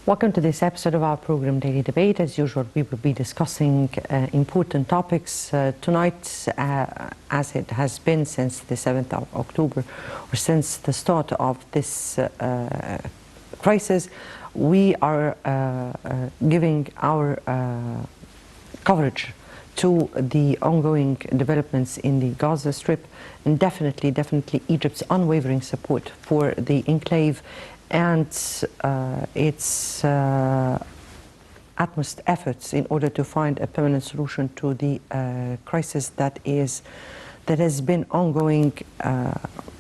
Welcome to this episode of our program Daily Debate. As usual, we will be discussing important topics tonight, as it has been since the 7th of October, or since the start of this crisis. We are giving our coverage to the ongoing developments in the Gaza Strip, and definitely Egypt's unwavering support for the enclave and its utmost efforts in order to find a permanent solution to the crisis that has been ongoing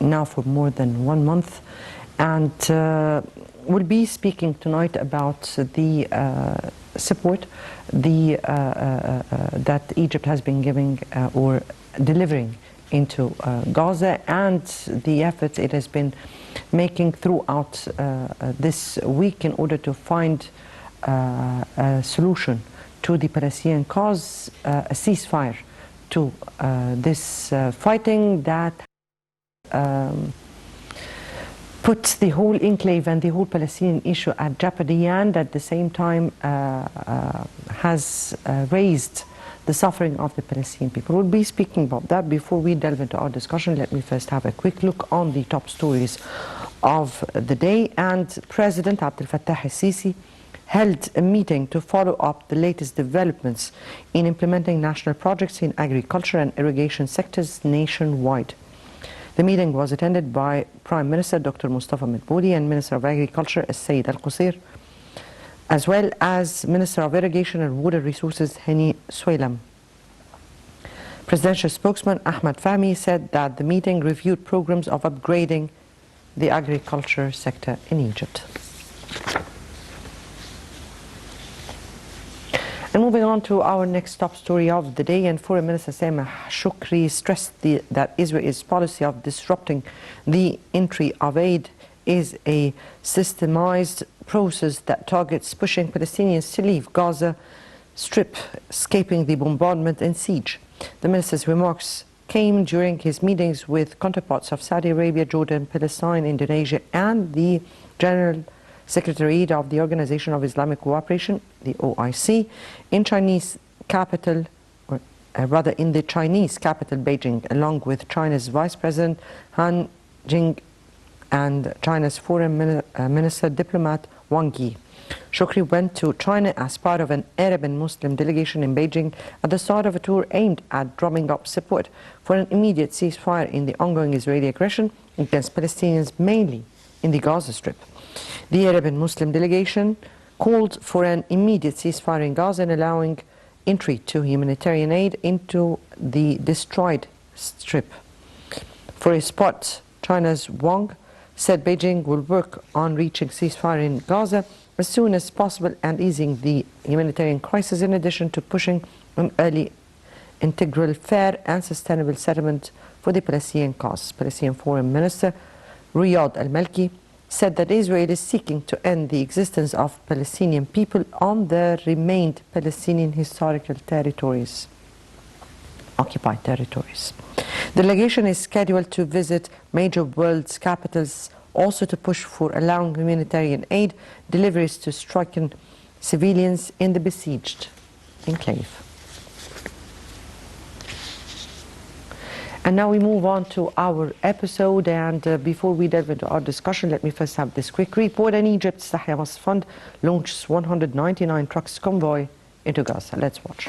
now for more than 1 month. And we'll be speaking tonight about the support that Egypt has been giving or delivering into Gaza, and the efforts it has been making throughout this week in order to find a solution to the Palestinian cause, a ceasefire to this fighting that puts the whole enclave and the whole Palestinian issue at jeopardy, and at the same time has raised the suffering of the Palestinian people. We'll be speaking about that. Before we delve into our discussion, let me first have a quick look on the top stories of the day. And President Abdel Fattah el-Sisi held a meeting to follow up the latest developments in implementing national projects in agriculture and irrigation sectors nationwide. The meeting was attended by Prime Minister Dr. Mustafa Madbouli and Minister of Agriculture Said Al-Qusayr, as well as Minister of Irrigation and Water Resources Hani Sulayem. Presidential spokesman Ahmed Fahmy said that the meeting reviewed programs of upgrading the agriculture sector in Egypt. And moving on to our next top story of the day, and Foreign Minister Sameh Shoukry stressed that Israel's policy of disrupting the entry of aid is a systemized process that targets pushing Palestinians to leave Gaza Strip, escaping the bombardment and siege. The minister's remarks came during his meetings with counterparts of Saudi Arabia, Jordan, Palestine, Indonesia, and the General Secretariat of the Organization of Islamic Cooperation, the OIC, in the Chinese capital, Beijing, along with China's Vice President Han Jing and China's Foreign Minister diplomat Wang Yi. Shoukry went to China as part of an Arab and Muslim delegation in Beijing at the start of a tour aimed at drumming up support for an immediate ceasefire in the ongoing Israeli aggression against Palestinians, mainly in the Gaza Strip. The Arab and Muslim delegation called for an immediate ceasefire in Gaza and allowing entry to humanitarian aid into the destroyed strip. For his part, China's Wang said Beijing will work on reaching ceasefire in Gaza as soon as possible and easing the humanitarian crisis, in addition to pushing an early, integral, fair and sustainable settlement for the Palestinian cause. Palestinian Foreign Minister Riyad al-Malki said that Israel is seeking to end the existence of Palestinian people on the remained Palestinian historical territories, occupied territories. The delegation is scheduled to visit major world capitals, also to push for allowing humanitarian aid deliveries to stricken civilians in the besieged enclave. And now we move on to our episode, and before we delve into our discussion, let me first have this quick report. And Egypt's Tahya Masr Fund launches 199 trucks convoy into Gaza. Let's watch.